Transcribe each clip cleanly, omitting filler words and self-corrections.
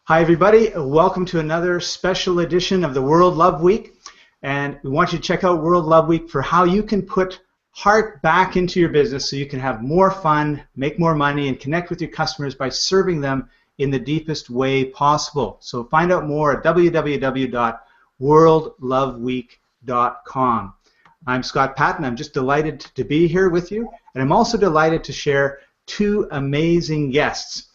Hi everybody, welcome to another special edition of the World Love Week, and we want you to check out World Love Week for how you can put heart back into your business so you can have more fun, make more money, and connect with your customers by serving them in the deepest way possible. So find out more at www.worldloveweek.com. I'm Scott Patton. I'm just delighted to be here with you, and I'm also delighted to share two amazing guests.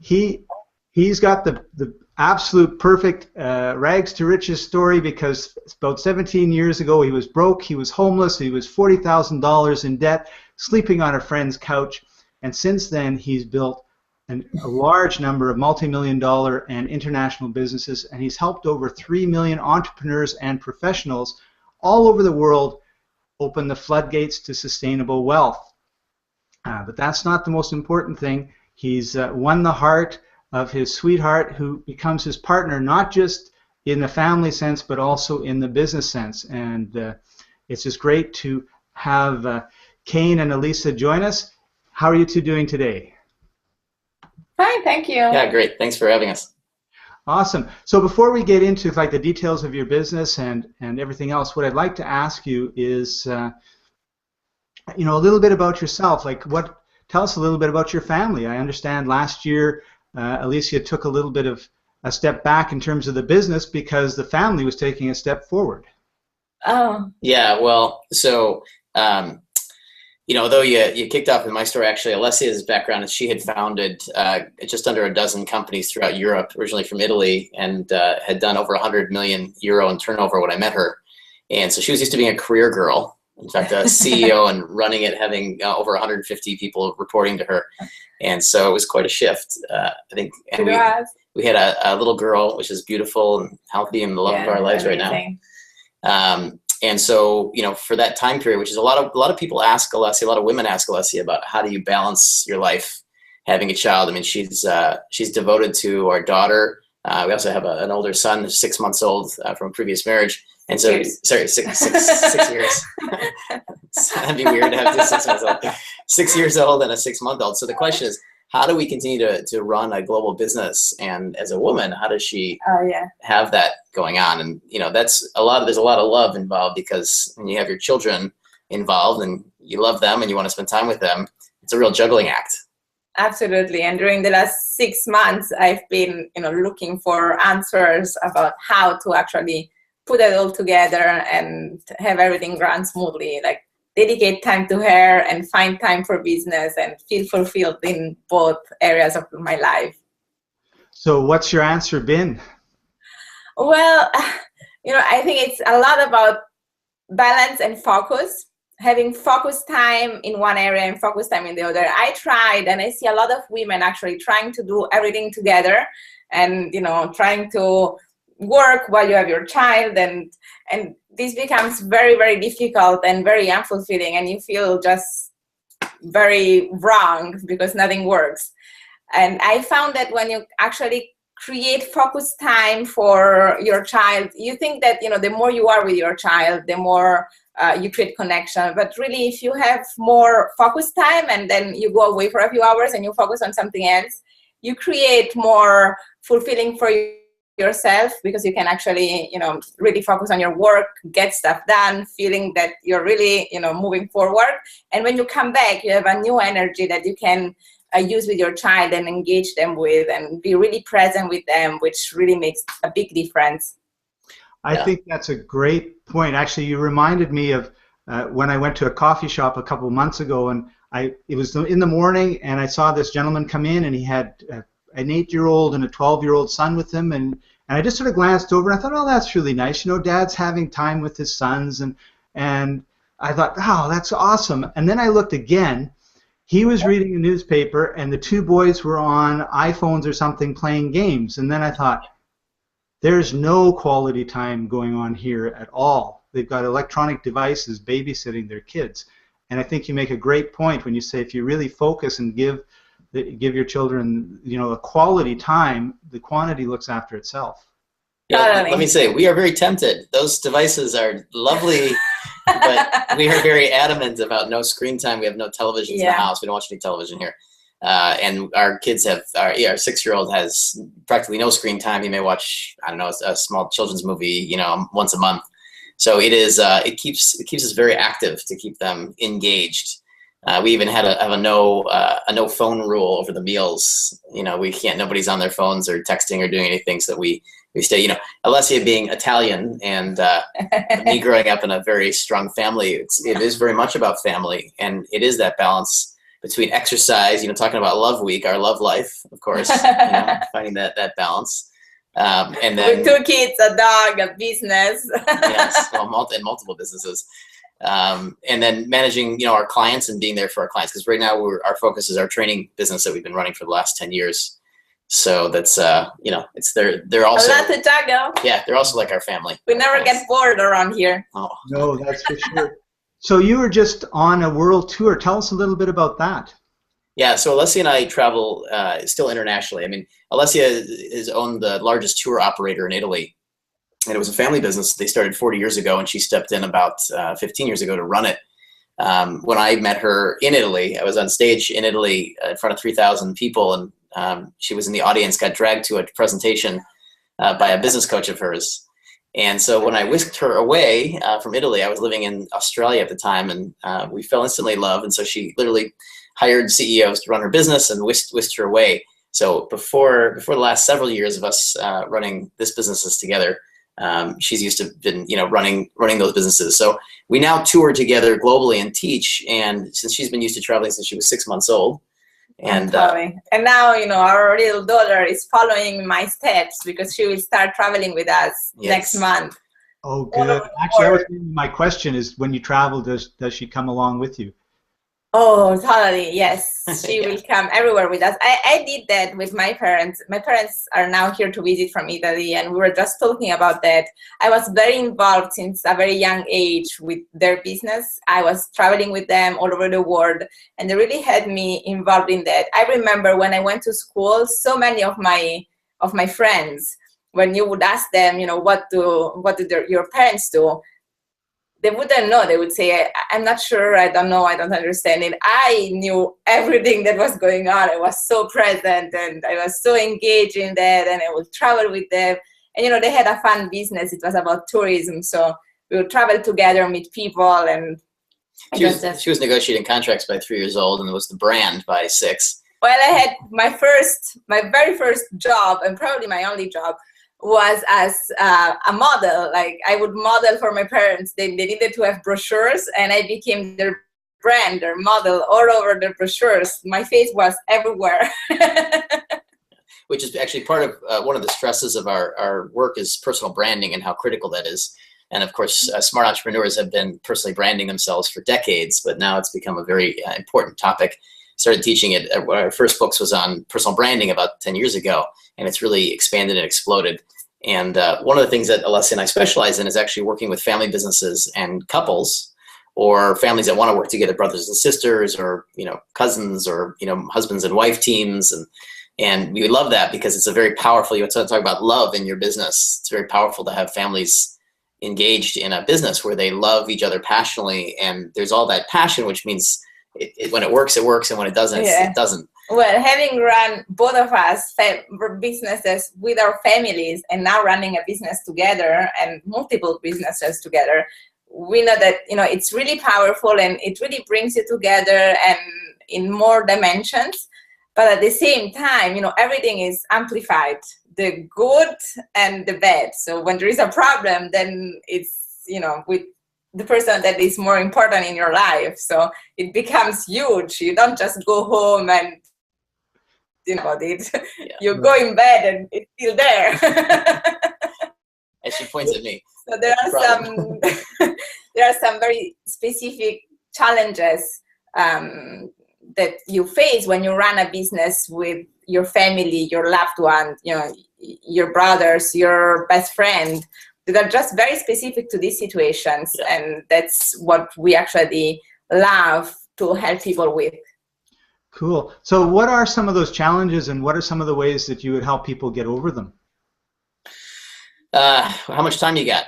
He's got the absolute perfect rags to riches story, because about 17 years ago he was broke, he was homeless, he was $40,000 in debt, sleeping on a friend's couch, and since then he's built a large number of multi-million-dollar and international businesses, and he's helped over 3 million entrepreneurs and professionals all over the world open the floodgates to sustainable wealth. But that's not the most important thing. He's won the heart of his sweetheart, who becomes his partner, not just in the family sense, but also in the business sense. And it's just great to have Kane and Elisa join us. How are you two doing today? Fine, thank you. Yeah, great. Thanks for having us. Awesome. So before we get into like the details of your business and everything else, what I'd like to ask you is, a little bit about yourself. Tell us a little bit about your family. I understand last year Alicia took a little bit of a step back in terms of the business because the family was taking a step forward. Oh. Yeah, well, so, although you kicked off in my story, actually, Alessia's background is she had founded just under a dozen companies throughout Europe, originally from Italy, and had done over 100 million euro in turnover when I met her. And so she was used to being a career girl. In fact, a CEO and running it, having over 150 people reporting to her, and so it was quite a shift. I think, and we had a little girl, which is beautiful and healthy and the love of our lives right now. And so, for that time period, which is a lot of people ask Alessia, a lot of women ask Alessia about how do you balance your life having a child. I mean, she's devoted to our daughter. We also have an older son, who's 6 months old from a previous marriage. And so, sorry, six years. That'd be weird to have just 6 months old. 6 years old and a 6-month-old. So the question is, how do we continue to run a global business? And as a woman, how does she have that going on? And there's a lot of love involved, because when you have your children involved and you love them and you want to spend time with them, it's a real juggling act. Absolutely. And during the last 6 months, I've been looking for answers about how to actually put it all together and have everything run smoothly, like dedicate time to her and find time for business and feel fulfilled in both areas of my life. So what's your answer been? Well, I think it's a lot about balance and focus, having focus time in one area and focus time in the other. I tried, and I see a lot of women actually trying to do everything together and, trying to work while you have your child, and this becomes very, very difficult and very unfulfilling, and you feel just very wrong because nothing works. And I found that when you actually create focus time for your child, you think that the more you are with your child, the more you create connection. But really, if you have more focus time and then you go away for a few hours and you focus on something else, you create more fulfilling for yourself, because you can actually really focus on your work, get stuff done, feeling that you're really moving forward. And when you come back, you have a new energy that you can use with your child and engage them with and be really present with them, which really makes a big difference. I think that's a great point. Actually, you reminded me of when I went to a coffee shop a couple of months ago, and it was in the morning, and I saw this gentleman come in, and he had an 8-year-old and a 12-year-old son with him, and I just sort of glanced over and I thought, oh, that's really nice. Dad's having time with his sons, and I thought, oh, that's awesome. And then I looked again. He was reading a newspaper, and the two boys were on iPhones or something playing games. And then I thought, there's no quality time going on here at all. They've got electronic devices babysitting their kids. And I think you make a great point when you say if you really focus and give your children, a quality time, the quantity looks after itself. Yeah, let me say, we are very tempted. Those devices are lovely, but we are very adamant about no screen time. We have no televisions in the house. We don't watch any television here. And our kids have, our 6-year-old has practically no screen time. He may watch, I don't know, a small children's movie, once a month. So it is, it keeps us very active to keep them engaged. We even had a no phone rule over the meals. We can't, nobody's on their phones or texting or doing anything, so that we stay, Alessia being Italian and me growing up in a very strong family, it is very much about family, and it is that balance between exercise, talking about Love Week, our love life, of course, finding that balance. And then with 2 kids, a dog, a business. Yes, well, and multiple businesses. And then managing, our clients and being there for our clients. Because right now our focus is our training business that we've been running for the last 10 years. So that's, it's they're also. A lot to juggle. Yeah, they're also like our family. We never get bored around here. Oh. No, that's for sure. So you were just on a world tour. Tell us a little bit about that. Yeah, so Alessia and I travel still internationally. I mean, Alessia has owned the largest tour operator in Italy. And it was a family business. They started 40 years ago, and she stepped in about 15 years ago to run it. When I met her in Italy, I was on stage in Italy in front of 3,000 people, and she was in the audience, got dragged to a presentation by a business coach of hers. And so when I whisked her away from Italy, I was living in Australia at the time, and we fell instantly in love. And so she literally hired CEOs to run her business and whisked her away. So before the last several years of us running this businesses together, she's used to been, running those businesses. So we now tour together globally and teach. And since she's been used to traveling since she was 6 months old, and now, our little daughter is following my steps because she will start traveling with us next month. Oh, good. Actually, that was my question: is when you travel, does she come along with you? Oh, totally. Yes. She will come everywhere with us. I did that with my parents. My parents are now here to visit from Italy, and we were just talking about that. I was very involved since a very young age with their business. I was traveling with them all over the world, and they really had me involved in that. I remember when I went to school, so many of my friends, when you would ask them, what do your parents do? They wouldn't know. They would say, I'm not sure, I don't know, I don't understand it. I knew everything that was going on. I was so present, and I was so engaged in that, and I would travel with them. And, they had a fun business. It was about tourism. So we would travel together, meet people, and she was negotiating contracts by 3 years old, and it was the brand by 6. Well, I had my very first job, and probably my only job, was as a model. Like, I would model for my parents. They needed to have brochures, and I became their brand, their model, all over the brochures. My face was everywhere. Which is actually part of one of the stresses of our work is personal branding and how critical that is. And of course, smart entrepreneurs have been personally branding themselves for decades, but now it's become a very important topic. Started teaching it. Our first books was on personal branding about 10 years ago, and it's really expanded and exploded. And one of the things that Alessia and I specialize in is actually working with family businesses and couples, or families that want to work together, brothers and sisters, or cousins, or husbands and wife teams, and we love that because it's a very powerful. You want to talk about love in your business. It's very powerful to have families engaged in a business where they love each other passionately, and there's all that passion, which means when it works, it works, and when it doesn't, it doesn't. Well, having run both of us businesses with our families, and now running a business together and multiple businesses together, we know that it's really powerful, and it really brings you together and in more dimensions. But at the same time, everything is amplified, the good and the bad. So when there is a problem, then it's with the person that is more important in your life. So it becomes huge. You don't just go home and about it. Yeah. You go in bed and it's still there. And she points at me. So there are some very specific challenges that you face when you run a business with your family, your loved ones, your brothers, your best friend, that are just very specific to these situations. Yeah. And that's what we actually love to help people with. Cool. So what are some of those challenges, and what are some of the ways that you would help people get over them? How much time you got?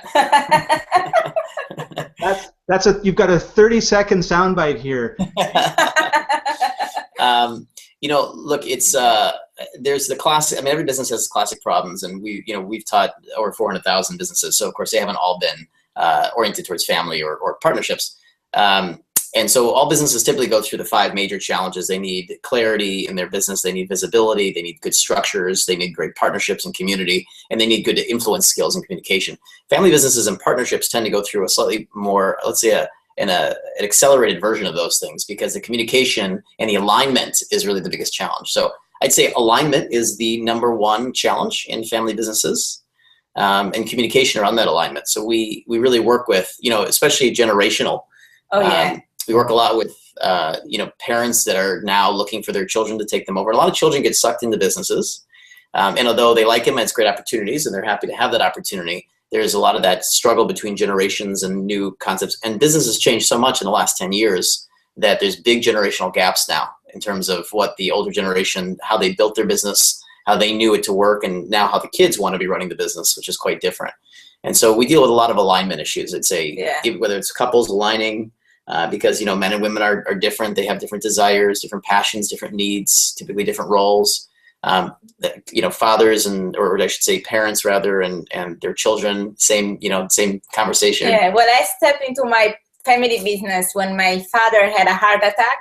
You've got a 30-second soundbite here. Look, it's there's the classic. I mean, every business has classic problems, and we've taught over 400,000 businesses, so of course they haven't all been oriented towards family or partnerships. And so all businesses typically go through the 5 major challenges. They need clarity in their business. They need visibility. They need good structures. They need great partnerships and community. And they need good influence skills and communication. Family businesses and partnerships tend to go through a slightly more, let's say, an accelerated version of those things, because the communication and the alignment is really the biggest challenge. So I'd say alignment is the #1 challenge in family businesses, and communication around that alignment. So we really work with, especially generational. Oh, yeah. We work a lot with, parents that are now looking for their children to take them over. A lot of children get sucked into businesses. And although they like them and it's great opportunities and they're happy to have that opportunity, there's a lot of that struggle between generations and new concepts. And business has changed so much in the last 10 years that there's big generational gaps now in terms of what the older generation, how they built their business, how they knew it to work, and now how the kids want to be running the business, which is quite different. And so we deal with a lot of alignment issues. I'd say, whether it's couples aligning, because men and women are different. They have different desires, different passions, different needs, typically different roles. Fathers or I should say parents rather, and their children, same conversation. Yeah, well, I stepped into my family business when my father had a heart attack.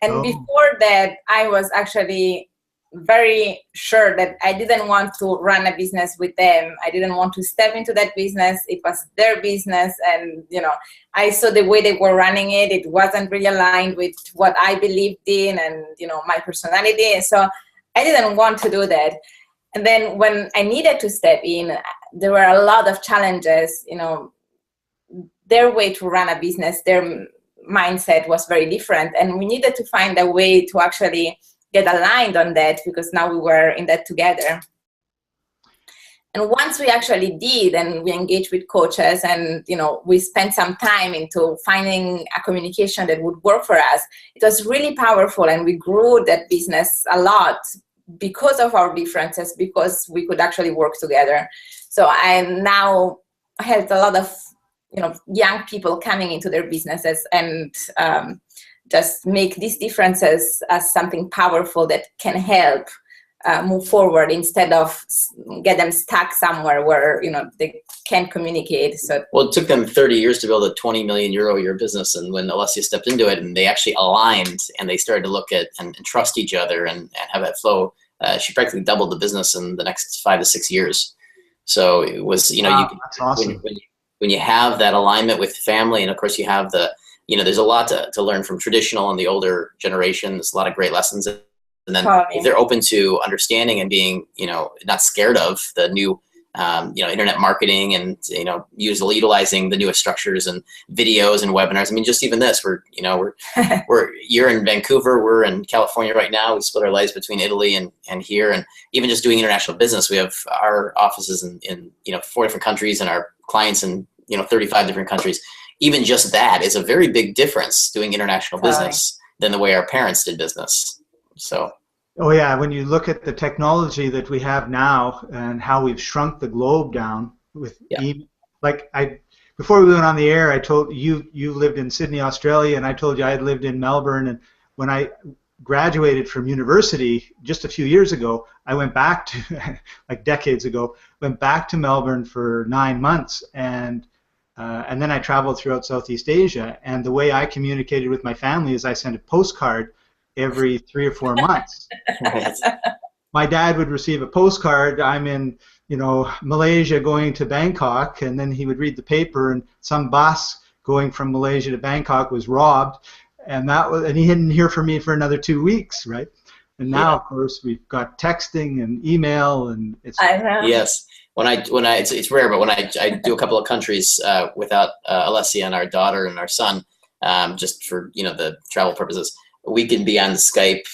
And before that, I was actually very sure that I didn't want to run a business with them. I didn't want to step into that business. It was their business. And, I saw the way they were running it. It wasn't really aligned with what I believed in and, my personality. So I didn't want to do that. And then when I needed to step in, there were a lot of challenges. Their way to run a business, their mindset was very different. And we needed to find a way to actually get aligned on that, because now we were in that together. And once we actually did, and we engaged with coaches, and we spent some time into finding a communication that would work for us, it was really powerful, and we grew that business a lot because of our differences, because we could actually work together. So I now have a lot of young people coming into their businesses and just make these differences as something powerful that can help move forward, instead of get them stuck somewhere where they can't communicate. So it took them 30 years to build a 20 million euro a year business, and when Alessia stepped into it and they actually aligned and they started to look at and trust each other and have that flow, she practically doubled the business in the next 5 to 6 years. So it was that's awesome. When you have that alignment with family, and of course you have there's a lot to learn from traditional and the older generation. There's a lot of great lessons. And then if they're open to understanding and being, not scared of the new, internet marketing and, utilizing the newest structures and videos and webinars. I mean, just even this, you're in Vancouver, we're in California right now. We split our lives between Italy and here. And even just doing international business, we have our offices in 4 different countries and our clients in, 35 different countries. Even just that is a very big difference doing international business than the way our parents did business. So. Oh yeah, when you look at the technology that we have now and how we've shrunk the globe down with before we went on the air, I told you lived in Sydney, Australia, and I told you I had lived in Melbourne. And when I graduated from university just a few years ago, I went back to decades ago, went back to Melbourne for 9 months, and then I traveled throughout Southeast Asia. And the way I communicated with my family is I sent a postcard every 3 or 4 months. My dad would receive a postcard. I'm in, Malaysia going to Bangkok, and then he would read the paper, and some bus going from Malaysia to Bangkok was robbed, and he didn't hear from me for another 2 weeks, right? And now, of course, we've got texting and email, and it's. I know. Yes. It's rare, but when I do a couple of countries without Alessia and our daughter and our son, just for the travel purposes, we can be on Skype,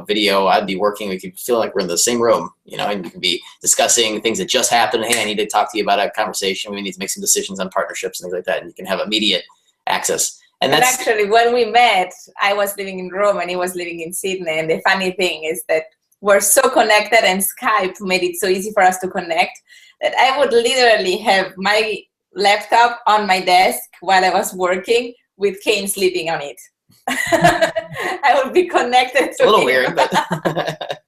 video. I'd be working. We could feel like we're in the same room, and we could be discussing things that just happened. Hey, I need to talk to you about a conversation. We need to make some decisions on partnerships and things like that. And you can have immediate access. And that's actually, when we met, I was living in Rome and he was living in Sydney. And the funny thing is that we're so connected, and Skype made it so easy for us to connect that I would literally have my laptop on my desk while I was working with Kane sleeping on it. I will be connected to a little him. weird, but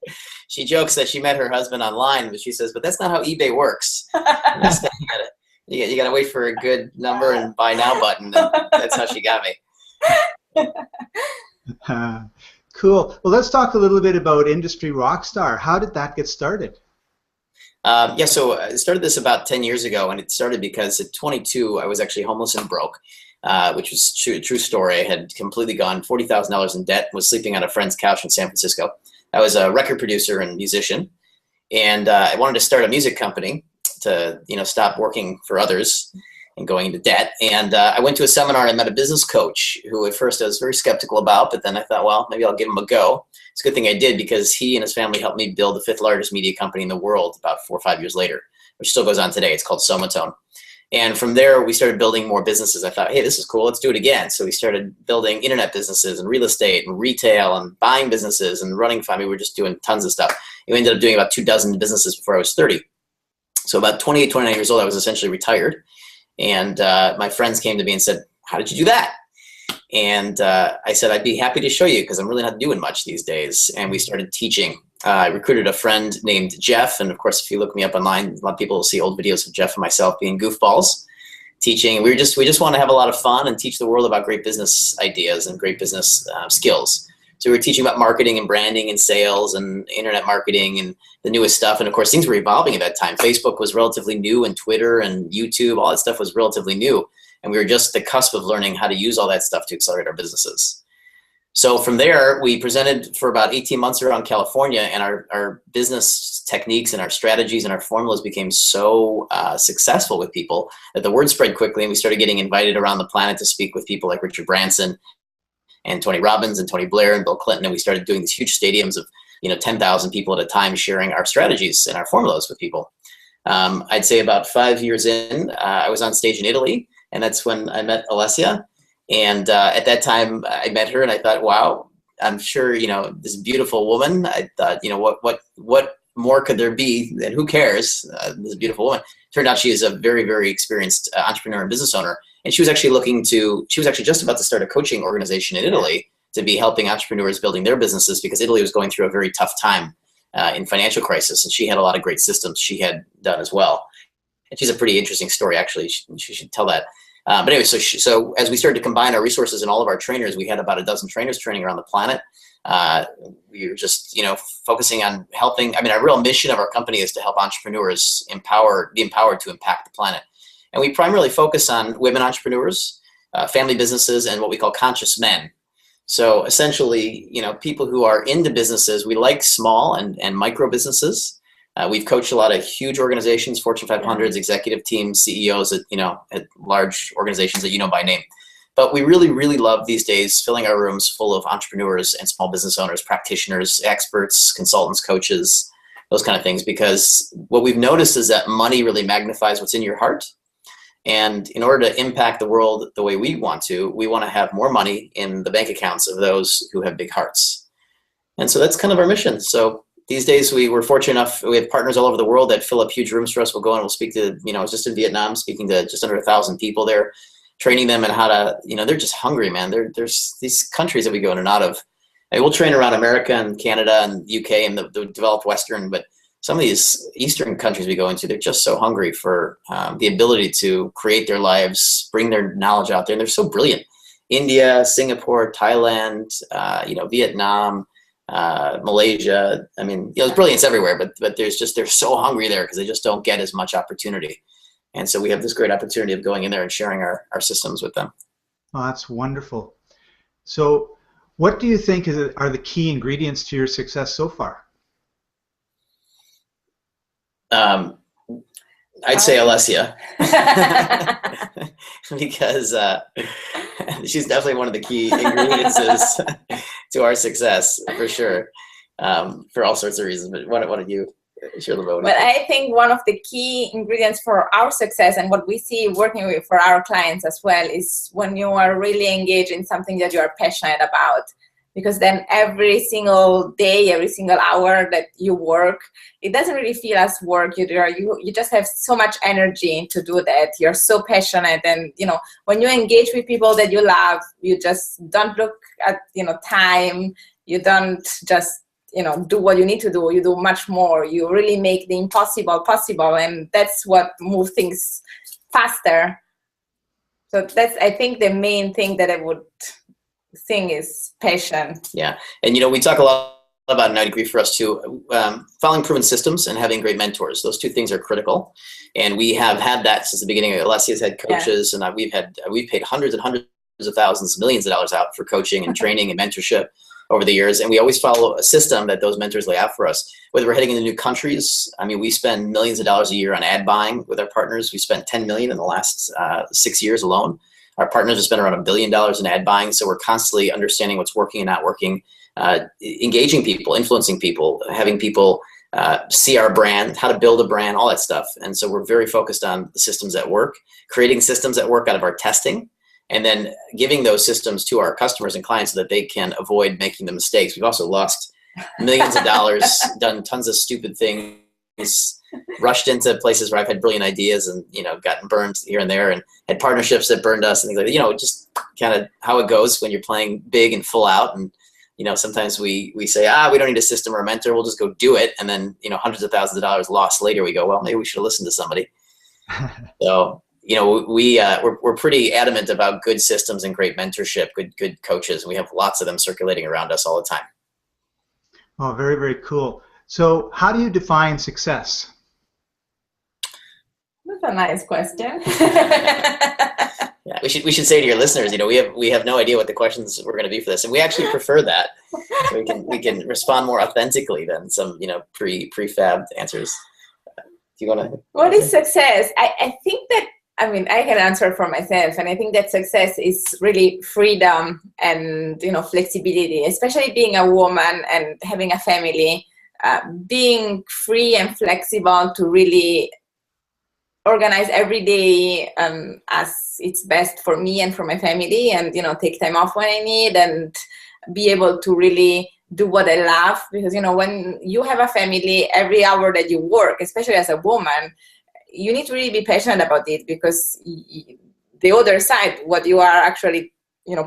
she jokes that she met her husband online, but she says, but that's not how eBay works. You gotta wait for a good number and buy now button. And that's how she got me. Cool. Well, let's talk a little bit about Industry Rockstar. How did that get started? Yeah, so I started this about 10 years ago, and it started because at 22, I was actually homeless and broke, which was a true story. I had completely gone $40,000 in debt, was sleeping on a friend's couch in San Francisco. I was a record producer and musician, and I wanted to start a music company to, stop working for others and going into debt. And I went to a seminar and met a business coach who at first I was very skeptical about, but then I thought, well, maybe I'll give him a go. It's a good thing I did, because he and his family helped me build the 5th largest media company in the world about 4 or 5 years later, which still goes on today. It's called Somatone. And from there, we started building more businesses. I thought, hey, this is cool. Let's do it again. So we started building internet businesses and real estate and retail and buying businesses and running. We were just doing tons of stuff. We ended up doing about 24 businesses before I was 30. So about 28, 29 years old, I was essentially retired. And my friends came to me and said, how did you do that? And I said, I'd be happy to show you, because I'm really not doing much these days. And we started teaching. I recruited a friend named Jeff. And of course, if you look me up online, a lot of people will see old videos of Jeff and myself being goofballs teaching. We just want to have a lot of fun and teach the world about great business ideas and great business skills. So we were teaching about marketing and branding and sales and internet marketing and the newest stuff. And of course, things were evolving at that time. Facebook was relatively new, and Twitter and YouTube, all that stuff was relatively new. And we were just at the cusp of learning how to use all that stuff to accelerate our businesses. So from there, we presented for about 18 months around California, and our business techniques and our strategies and our formulas became so successful with people that the word spread quickly, and we started getting invited around the planet to speak with people like Richard Branson and Tony Robbins and Tony Blair and Bill Clinton. And we started doing these huge stadiums of 10,000 people at a time, sharing our strategies and our formulas with people. I'd say about 5 years in, I was on stage in Italy, and that's when I met Alessia. And at that time, I met her, and I thought, wow, I'm sure, this beautiful woman. I thought, what more could there be? And who cares? This beautiful woman. Turned out she is a very, very experienced entrepreneur and business owner. And she was actually just about to start a coaching organization in Italy to be helping entrepreneurs building their businesses, because Italy was going through a very tough time in financial crisis. And she had a lot of great systems she had done as well. And she's a pretty interesting story, actually. She should tell that. But anyway, so as we started to combine our resources and all of our trainers, we had about a dozen trainers training around the planet. We were just, focusing on helping. Our real mission of our company is to help entrepreneurs be empowered to impact the planet. And we primarily focus on women entrepreneurs, family businesses, and what we call conscious men. So essentially, people who are into businesses. We like small and micro businesses. We've coached a lot of huge organizations, Fortune 500s, executive teams, CEOs at large organizations that by name. But we really, really love these days filling our rooms full of entrepreneurs and small business owners, practitioners, experts, consultants, coaches, those kind of things. Because what we've noticed is that money really magnifies what's in your heart. And in order to impact the world the way we want to have more money in the bank accounts of those who have big hearts. And so that's kind of our mission. So these days, we're fortunate enough, we have partners all over the world that fill up huge rooms for us. We'll go and we'll speak to, I was just in Vietnam speaking to just under 1,000 people there, training them in how to, they're just hungry, man. There's these countries that we go in and out of. And we'll train around America and Canada and UK and the developed Western, but some of these Eastern countries we go into, they're just so hungry for the ability to create their lives, bring their knowledge out there. And they're so brilliant. India, Singapore, Thailand, Vietnam, Malaysia. There's brilliance everywhere, but they're so hungry there because they just don't get as much opportunity. And so we have this great opportunity of going in there and sharing our systems with them. Oh, that's wonderful. So what do you think are the key ingredients to your success so far? I'd say Alessia, because she's definitely one of the key ingredients to our success, for sure, for all sorts of reasons. But why don't you share the vote? But I think one of the key ingredients for our success and what we see working for our clients as well is when you are really engaged in something that you are passionate about. because then every single day, every single hour that you work, it doesn't really feel as work. You just have so much energy to do that. You're so passionate, and when you engage with people that you love, you just don't look at time. You don't just do what you need to do. You do much more. You really make the impossible possible, and that's what moves things faster. So that's, I think, the main thing that I would think is passion. Yeah, and we talk a lot about 90 Degree for us too, following proven systems and having great mentors. Those two things are critical, and we have had that since the beginning. Alessia's had coaches, and we've paid hundreds and hundreds of thousands, millions of dollars out for coaching and training and mentorship over the years, and we always follow a system that those mentors lay out for us. Whether we're heading into new countries, I mean, we spend millions of dollars a year on ad buying with our partners. We spent 10 million in the last 6 years alone. Our partners have spent around $1 billion in ad buying, so we're constantly understanding what's working and not working, engaging people, influencing people, having people see our brand, how to build a brand, all that stuff. And so we're very focused on the systems that work, creating systems that work out of our testing, and then giving those systems to our customers and clients so that they can avoid making the mistakes. We've also lost millions of dollars, done tons of stupid things, rushed into places where I've had brilliant ideas and, gotten burned here and there, and had partnerships that burned us and things like that. Just kind of how it goes when you're playing big and full out. And, sometimes we say, we don't need a system or a mentor. We'll just go do it. And then, hundreds of thousands of dollars lost later, we go, well, maybe we should have listened to somebody. So, we're pretty adamant about good systems and great mentorship, good coaches. We have lots of them circulating around us all the time. Oh, very, very cool. So how do you define success? That's a nice question. Yeah, we should say to your listeners, we have no idea what the questions were going to be for this, and we actually prefer that. So we can respond more authentically than some prefabbed answers. Do you want to? What is success? I think that, I can answer for myself, and I think that success is really freedom and flexibility, especially being a woman and having a family. Being free and flexible to really organize every day as it's best for me and for my family, and take time off when I need, and be able to really do what I love. Because when you have a family, every hour that you work, especially as a woman, you need to really be passionate about it, because the other side, what you are actually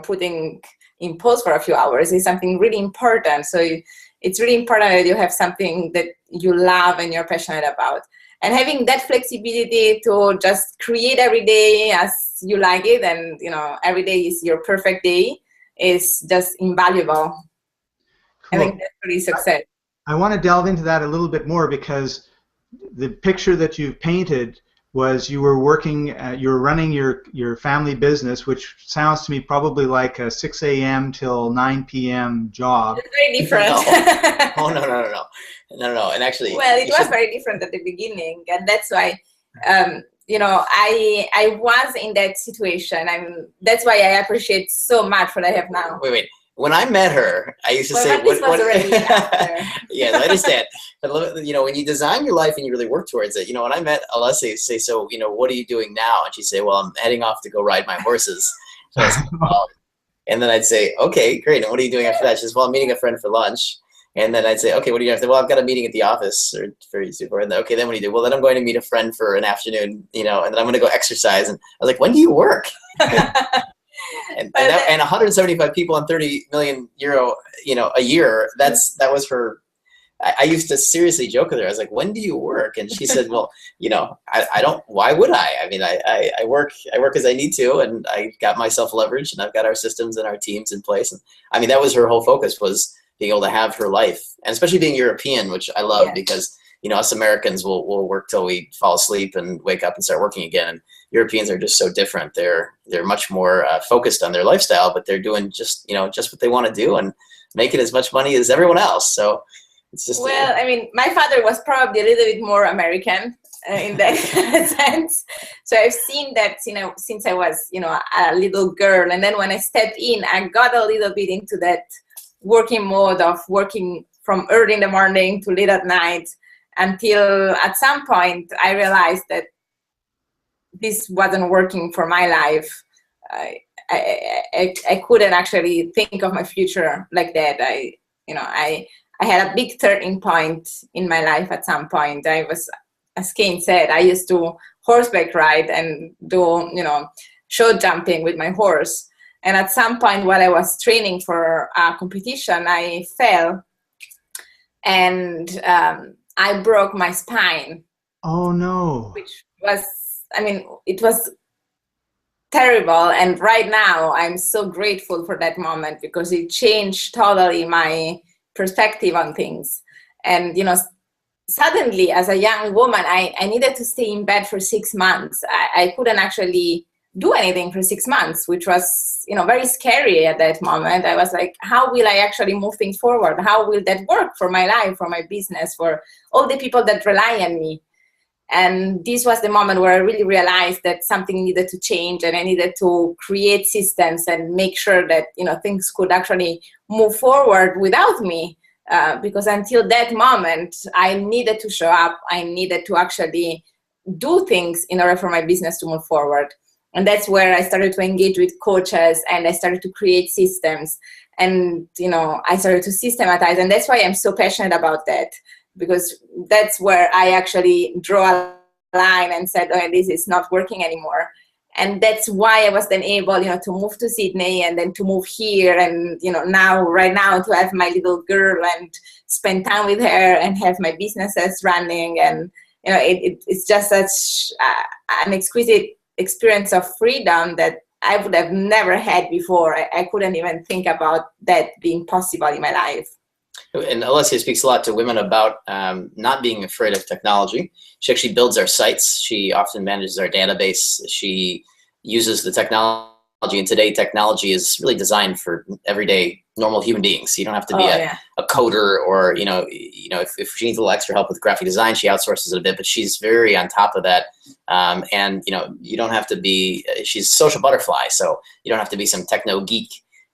putting in pause for a few hours, is something really important. So it's really important that you have something that you love and you're passionate about. And having that flexibility to just create every day as you like it, and every day is your perfect day, is just invaluable. Cool. I think that's really success. I want to delve into that a little bit more, because the picture that you've painted was you were working, you were running your family business, which sounds to me probably like a 6 a.m. till 9 p.m. job. It's very different. No. Oh, no. And actually, well, it was very different at the beginning, and that's why, I was in that situation. That's why I appreciate so much what I have now. Wait. When I met her, I used to say, this was already after. Yeah, I understand. But when you design your life and you really work towards it, when I met Alessia, I used to say, so, what are you doing now? And she'd say, well, I'm heading off to go ride my horses. So I was like, well, and then I'd say, okay, great. And what are you doing after that? She says, well, I'm meeting a friend for lunch. And then I'd say, okay, what are you doing after? Well, I've got a meeting at the office or very super. And then, okay, then what do you do? Well, then I'm going to meet a friend for an afternoon, and then I'm going to go exercise. And I was like, when do you work? And 175 people on 30 million euro, a year. That was her. I used to seriously joke with her. I was like, when do you work? And she said, well, I don't. Why would I? I work as I need to, and I got myself leveraged, and I've got our systems and our teams in place. And that was her whole focus, was being able to have her life, and especially being European, which I love, because us Americans will work till we fall asleep and wake up and start working again. And Europeans are just so different. They're much more focused on their lifestyle, but they're doing just what they want to do and making as much money as everyone else. So it's just. Well, my father was probably a little bit more American in that sense. So I've seen that since I was a little girl, and then when I stepped in, I got a little bit into that working mode of working from early in the morning to late at night, until at some point I realized that this wasn't working for my life. I couldn't actually think of my future like that. I had a big turning point in my life at some point. I was, as Kane said, I used to horseback ride and do, show jumping with my horse. And at some point while I was training for a competition, I fell and I broke my spine. Oh no. Which was, it was terrible. And right now I'm so grateful for that moment because it changed totally my perspective on things. And, suddenly as a young woman, I needed to stay in bed for 6 months. I couldn't actually do anything for 6 months, which was, very scary at that moment. I was like, how will I actually move things forward? How will that work for my life, for my business, for all the people that rely on me? And this was the moment where I really realized that something needed to change, and I needed to create systems and make sure that, things could actually move forward without me. Because until that moment, I needed to show up. I needed to actually do things in order for my business to move forward. And that's where I started to engage with coaches, and I started to create systems, and, I started to systematize. And that's why I'm so passionate about that, because that's where I actually draw a line and said, oh, this is not working anymore. And that's why I was then able, to move to Sydney and then to move here. And, right now to have my little girl and spend time with her and have my businesses running. And, it's just such an exquisite experience of freedom that I would have never had before. I couldn't even think about that being possible in my life. And Alessia speaks a lot to women about not being afraid of technology. She actually builds our sites. She often manages our database. She uses the technology, and today technology is really designed for everyday normal human beings. You don't have to be a coder, or if she needs a little extra help with graphic design, she outsources it a bit. But she's very on top of that. And you don't have to be. She's a social butterfly, so you don't have to be some techno geek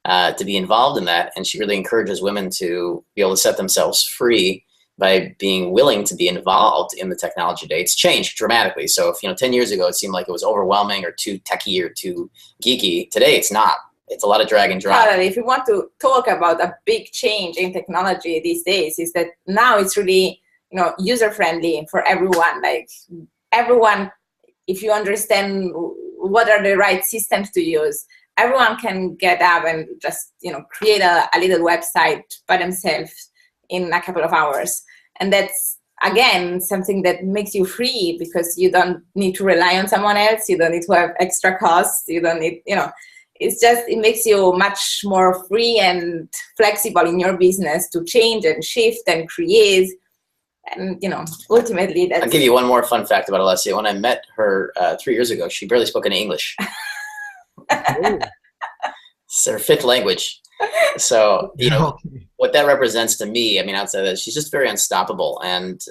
to be involved in that. And she really encourages women to be able to set themselves free by being willing to be involved in the technology today. It's changed dramatically. So if 10 years ago it seemed like it was overwhelming or too techy or too geeky, today it's not. It's a lot of drag and drop. Totally. If you want to talk about a big change in technology these days, is that now it's really user friendly for everyone. Like everyone, if you understand what are the right systems to use, everyone can get up and just create a little website by themselves in a couple of hours. And that's, again, something that makes you free, because you don't need to rely on someone else. You don't need to have extra costs. You don't need, it makes you much more free and flexible in your business to change and shift and create. And, ultimately that's... I'll give you one more fun fact about Alessia. When I met her 3 years ago, she barely spoke any English. It's her 5th language. So, what that represents to me, outside of that, she's just very unstoppable. And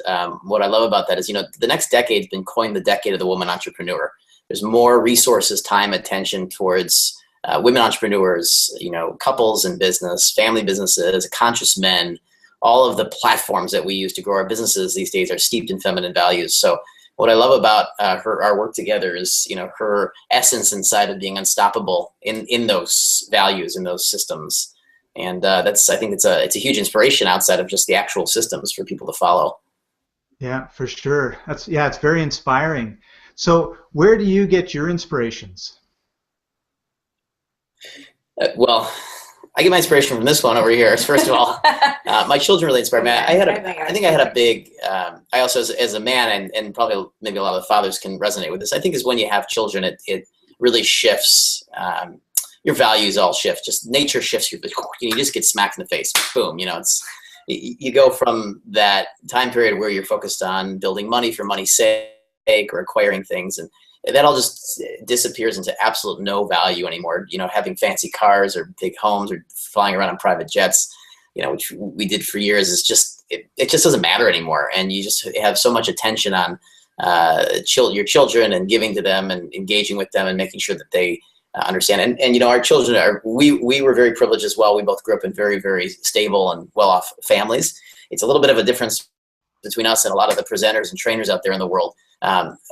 what I love about that is, the next decade's been coined the decade of the woman entrepreneur. There's more resources, time, attention towards women entrepreneurs, couples in business, family businesses, conscious men. All of the platforms that we use to grow our businesses these days are steeped in feminine values. So what I love about our work together is, her essence inside of being unstoppable in those values, in those systems. And I think it's a huge inspiration outside of just the actual systems for people to follow. Yeah, for sure. It's very inspiring. So where do you get your inspirations? Well, I get my inspiration from this one over here. First of all, my children really inspire me. I think I had a big, I also, as a man, and probably maybe a lot of the fathers can resonate with this, I think is when you have children, it really shifts, your values all shift. Just nature shifts you. You just get smacked in the face. Boom. You go from that time period where you're focused on building money for money's sake or acquiring things, and that all just disappears into absolute no value anymore. Having fancy cars or big homes or flying around on private jets, which we did for years, is just, it just doesn't matter anymore. And you just have so much attention on your children and giving to them and engaging with them and making sure that they understand. And our children we were very privileged as well. We both grew up in very, very stable and well-off families. It's a little bit of a difference between us and a lot of the presenters and trainers out there in the world,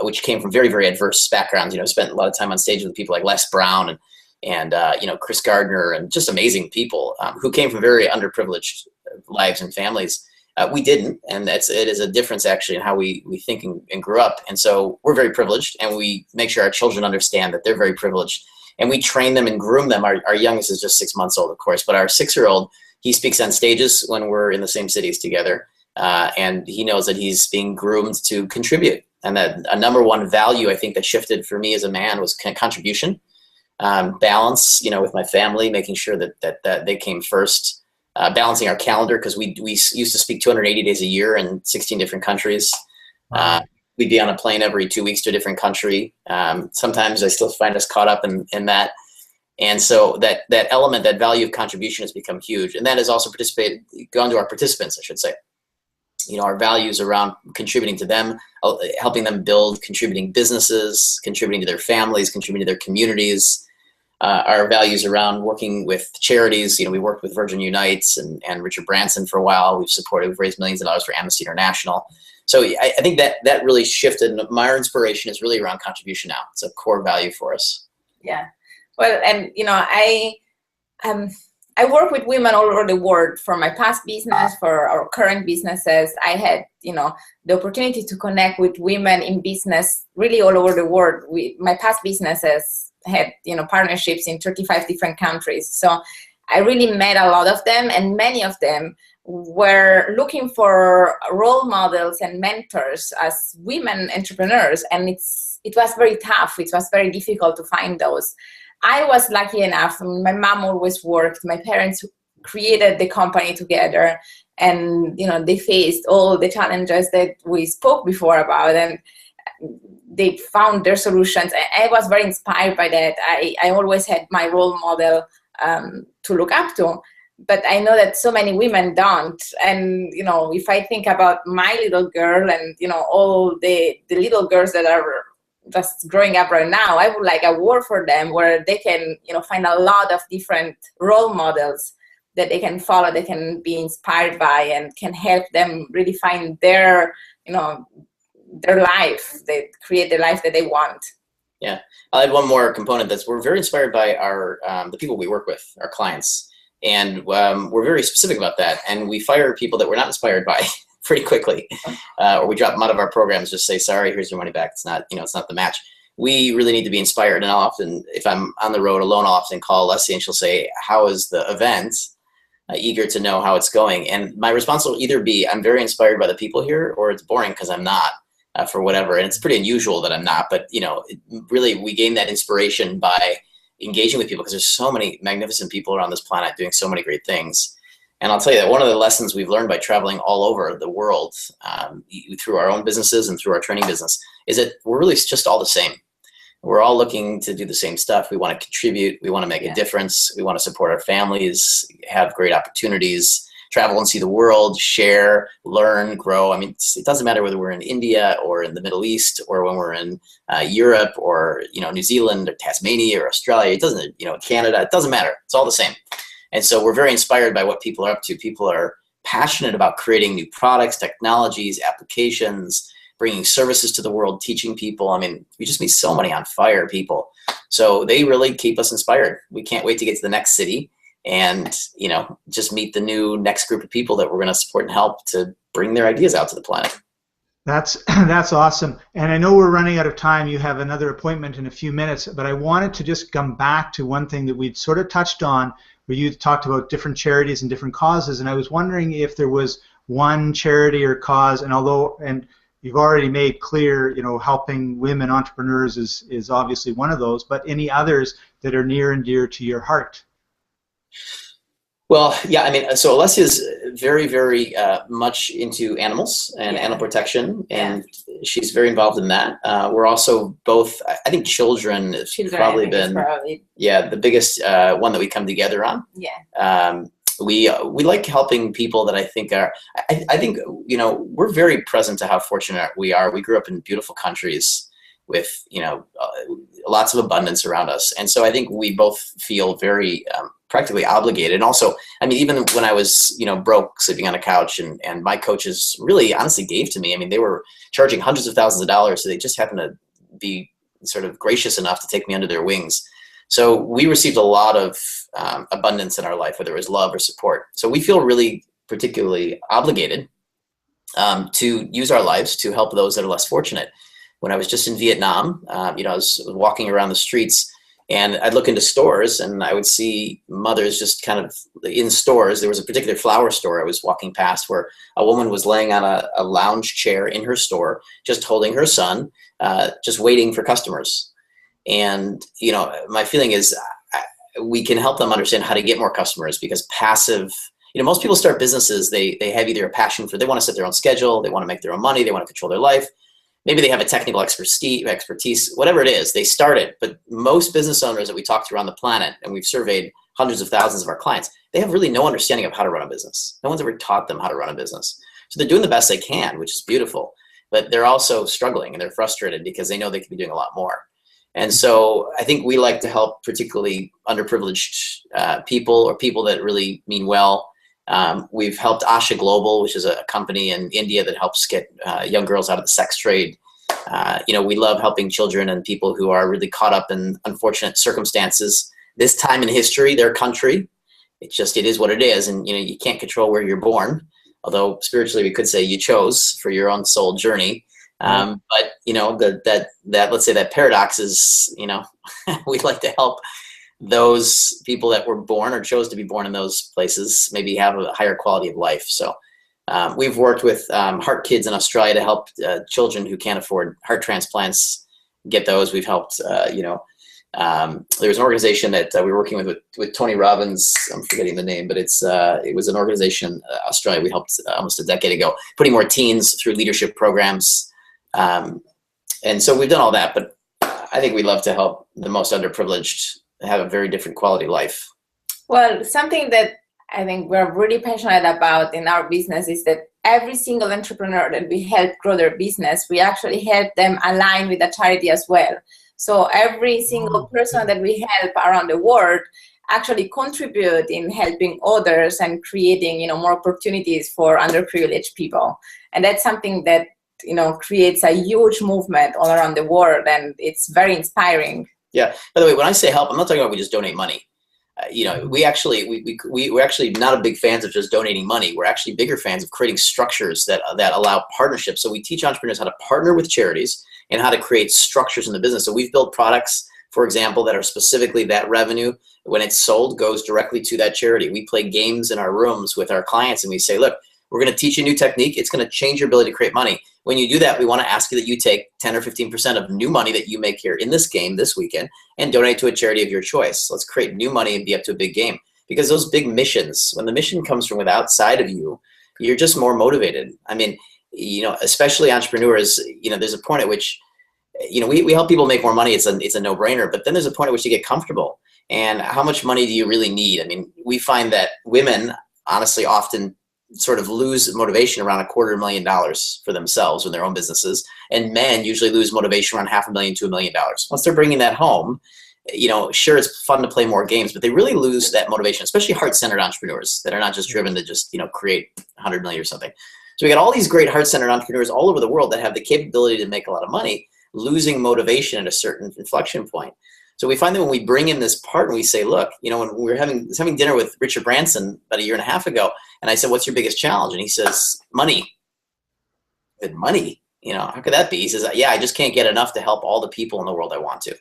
which came from very, very adverse backgrounds. Spent a lot of time on stage with people like Les Brown and Chris Gardner, and just amazing people who came from very underprivileged lives and families. We didn't, and it is a difference actually in how we think and grew up. And so we're very privileged, and we make sure our children understand that they're very privileged, and we train them and groom them. Our youngest is just 6 months old, of course, but our 6-year-old, he speaks on stages when we're in the same cities together, and he knows that he's being groomed to contribute. And that a number one value I think that shifted for me as a man was contribution, balance, with my family, making sure that they came first. Balancing our calendar, because we used to speak 280 days a year in 16 different countries. We'd be on a plane every 2 weeks to a different country. Sometimes I still find us caught up in that. And so that element, that value of contribution has become huge. And that has also gone to our participants, I should say. Our values around contributing to them, helping them build contributing businesses, contributing to their families, contributing to their communities. Our values around working with charities. We worked with Virgin Unites and Richard Branson for a while. We've raised millions of dollars for Amnesty International. So I think that really shifted. My inspiration is really around contribution now. It's a core value for us. Yeah. Well, and I work with women all over the world for my past business, for our current businesses. I had, the opportunity to connect with women in business really all over the world. My past businesses had, partnerships in 35 different countries. So I really met a lot of them, and many of them were looking for role models and mentors as women entrepreneurs. And it was very tough. It was very difficult to find those. I was lucky enough. My mom always worked. My parents created the company together, and they faced all the challenges that we spoke before about, and they found their solutions. I was very inspired by that. I always had my role model to look up to, but I know that so many women don't. And if I think about my little girl and all the little girls that are just growing up right now, I would like a world for them where they can find a lot of different role models that they can follow, they can be inspired by, and can help them really find their life, they create the life that they want. Yeah, I'll add one more component. We're very inspired by the people we work with, our clients, and we're very specific about that. And we fire people that we're not inspired by pretty quickly, or we drop them out of our programs. Just say, sorry, here's your money back. It's not, it's not the match. We really need to be inspired. And I'll often, if I'm on the road alone, I'll often call Leslie, and she'll say, how is the event? Eager to know how it's going. And my response will either be, I'm very inspired by the people here, or it's boring because I'm not. For whatever, and it's pretty unusual that I'm not, but really we gain that inspiration by engaging with people, because there's so many magnificent people around this planet doing so many great things. And I'll tell you that one of the lessons we've learned by traveling all over the world, through our own businesses and through our training business, is that we're really just all the same. We're all looking to do the same stuff. We want to contribute. We want to make a difference. We want to support our families, have great opportunities, travel and see the world, share, learn, grow. I mean, it doesn't matter whether we're in India or in the Middle East, or when we're in Europe, or New Zealand or Tasmania or Australia. It doesn't, Canada. It doesn't matter. It's all the same. And so we're very inspired by what people are up to. People are passionate about creating new products, technologies, applications, bringing services to the world, teaching people. I mean, we just meet so many on fire people. So they really keep us inspired. We can't wait to get to the next city and just meet the next group of people that we're going to support and help to bring their ideas out to the planet. That's awesome. And I know we're running out of time. You have another appointment in a few minutes, but I wanted to just come back to one thing that we'd sort of touched on, where you talked about different charities and different causes, and I was wondering if there was one charity or cause, and you've already made clear, helping women entrepreneurs is obviously one of those, but any others that are near and dear to your heart? Well, yeah, I mean, so Alessia's very, very much into animals and animal protection, and she's very involved in that. We're also both, I think children has probably been the biggest one that we come together on. Yeah. We like helping people that I think are, I think, we're very present to how fortunate we are. We grew up in beautiful countries with, lots of abundance around us. And so I think we both feel very practically obligated. And also, I mean, even when I was, broke, sleeping on a couch, and my coaches really honestly gave to me. I mean, they were charging hundreds of thousands of dollars, so they just happened to be sort of gracious enough to take me under their wings. So we received a lot of abundance in our life, whether it was love or support. So we feel really particularly obligated to use our lives to help those that are less fortunate. When I was just in Vietnam, I was walking around the streets, and I'd look into stores and I would see mothers just kind of in stores. There was a particular flower store I was walking past where a woman was laying on a lounge chair in her store, just holding her son, just waiting for customers. And, my feeling is we can help them understand how to get more customers, because passive, most people start businesses, they have either a passion for, they want to set their own schedule, they want to make their own money, they want to control their life. Maybe they have a technical expertise, whatever it is, they start it. But most business owners that we talk to around the planet, and we've surveyed hundreds of thousands of our clients, they have really no understanding of how to run a business. No one's ever taught them how to run a business. So they're doing the best they can, which is beautiful. But they're also struggling and they're frustrated because they know they could be doing a lot more. And so I think we like to help particularly underprivileged people, or people that really mean well. We've helped Asha Global, which is a company in India that helps get young girls out of the sex trade. We love helping children and people who are really caught up in unfortunate circumstances. This time in history, their country, it is what it is. And, you can't control where you're born, although spiritually we could say you chose for your own soul journey. But, let's say that paradox is, we'd like to help those people that were born or chose to be born in those places maybe have a higher quality of life. So we've worked with Heart Kids in Australia to help children who can't afford heart transplants get those. We've helped, there's an organization that we were working with Tony Robbins. I'm forgetting the name, but it was an organization, Australia, we helped almost a decade ago, putting more teens through leadership programs. And so we've done all that, but I think we love to help the most underprivileged have a very different quality of life. Well, something that I think we're really passionate about in our business is that every single entrepreneur that we help grow their business, we actually help them align with a charity as well. So every single person that we help around the world actually contribute in helping others and creating, more opportunities for underprivileged people. And that's something that, creates a huge movement all around the world, and it's very inspiring. Yeah. By the way, when I say help, I'm not talking about we just donate money. We're actually not a big fans of just donating money. We're actually bigger fans of creating structures that allow partnerships. So we teach entrepreneurs how to partner with charities and how to create structures in the business. So we've built products, for example, that are specifically that revenue, when it's sold, goes directly to that charity. We play games in our rooms with our clients, and we say, look, we're going to teach you a new technique. It's going to change your ability to create money. When you do that, we want to ask you that you take 10 or 15% of new money that you make here in this game this weekend and donate to a charity of your choice. Let's create new money and be up to a big game. Because those big missions, when the mission comes from outside of you, you're just more motivated. I mean, especially entrepreneurs, there's a point at which, we help people make more money. It's a no-brainer. But then there's a point at which you get comfortable. And how much money do you really need? I mean, we find that women, honestly, often sort of lose motivation around $250,000 for themselves in their own businesses, and men usually lose motivation around $500,000 to $1 million. Once they're bringing that home, sure, it's fun to play more games, but they really lose that motivation, especially heart-centered entrepreneurs that are not just driven to just create 100 million or something. So we got all these great heart-centered entrepreneurs all over the world that have the capability to make a lot of money, losing motivation at a certain inflection point. So we find that when we bring in this partner, we say, look, when we were having dinner with Richard Branson about 1.5 years ago, and I said, what's your biggest challenge? And he says, money. I said, money? How could that be? He says, yeah, I just can't get enough to help all the people in the world I want to.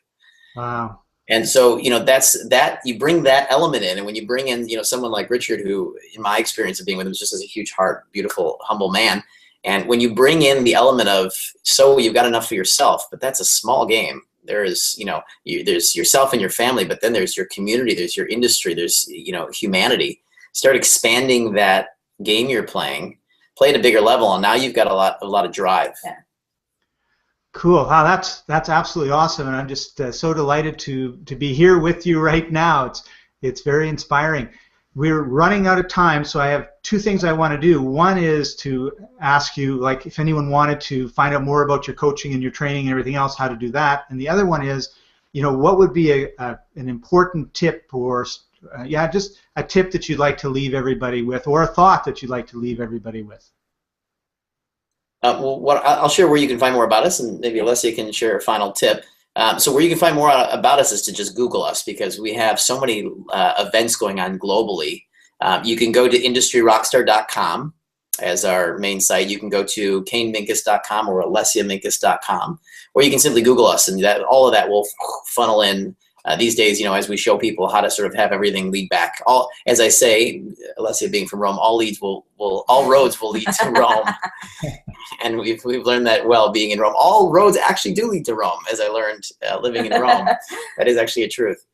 Wow. And so, that's that, you bring that element in. And when you bring in, someone like Richard, who in my experience of being with him, just as a huge heart, beautiful, humble man. And when you bring in the element of, so you've got enough for yourself, but that's a small game. There is, there's yourself and your family, but then there's your community, there's your industry, there's, humanity. Start expanding that game you're playing, play at a bigger level, and now you've got a lot of drive. Yeah. Cool. Wow, that's absolutely awesome, and I'm just so delighted to be here with you right now. It's very inspiring. We're running out of time, so I have two things I want to do. One is to ask you, like, if anyone wanted to find out more about your coaching and your training and everything else, how to do that. And the other one is, what would be an important tip, or just a tip that you'd like to leave everybody with, or a thought that you'd like to leave everybody with. I'll share where you can find more about us, and maybe Alessia can share a final tip. So where you can find more about us is to just Google us, because we have so many events going on globally. You can go to industryrockstar.com as our main site. You can go to kaneminkus.com or alessiaminkus.com, or you can simply Google us, and all of that will funnel in. These days, you know, as we show people how to sort of have everything lead back. All, as I say, Alessia being from Rome, all roads will lead to Rome, and we've learned that well being in Rome. All roads actually do lead to Rome, as I learned living in Rome. That is actually a truth.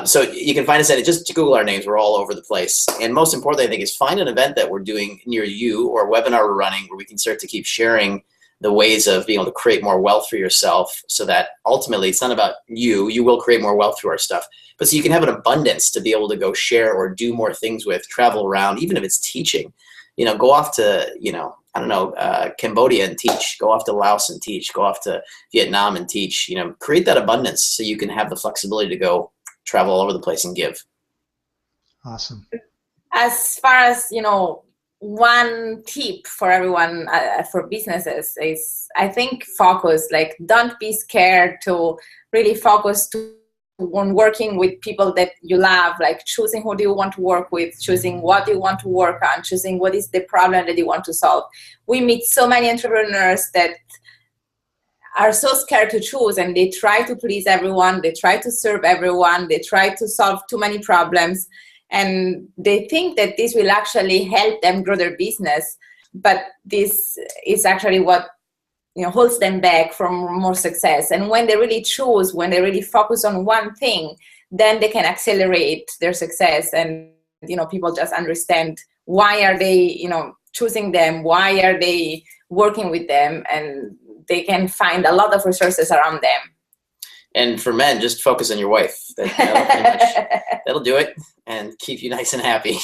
So you can find us at it. Just Google our names. We're all over the place. And most importantly, I think, is find an event that we're doing near you, or a webinar we're running, where we can start to keep sharing the ways of being able to create more wealth for yourself, so that ultimately it's not about you. You will create more wealth through our stuff, but so you can have an abundance to be able to go share or do more things with, travel around, even if it's teaching. You know, go off to, you know, I don't know, Cambodia and teach. Go off to Laos and teach. Go off to Vietnam and teach. You know, create that abundance so you can have the flexibility to go travel all over the place and give. Awesome. As far as, you know, one tip for everyone, for businesses, is, I think, focus. Like, don't be scared to really focus on working with people that you love, like choosing who do you want to work with, choosing what you want to work on, choosing what is the problem that you want to solve. We meet so many entrepreneurs that are so scared to choose, and they try to please everyone, they try to serve everyone, they try to solve too many problems, and they think that this will actually help them grow their business, but this is actually what, you know, holds them back from more success. And when they really choose, when they really focus on one thing, then they can accelerate their success. And, you know, people just understand why are they, you know, choosing them, why are they working with them, and they can find a lot of resources around them. And for men, just focus on your wife. That'll do it and keep you nice and happy.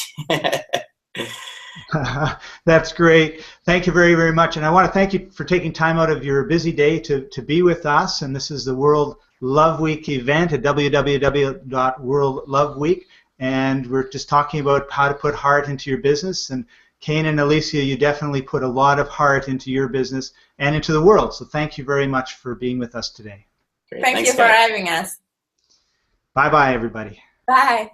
That's great. Thank you very, very much. And I want to thank you for taking time out of your busy day to be with us. And this is the World Love Week event at www.worldloveweek. And we're just talking about how to put heart into your business. And Kane and Alicia, you definitely put a lot of heart into your business and into the world. So thank you very much for being with us today. Great. Thank you for having us. Bye-bye, everybody. Bye.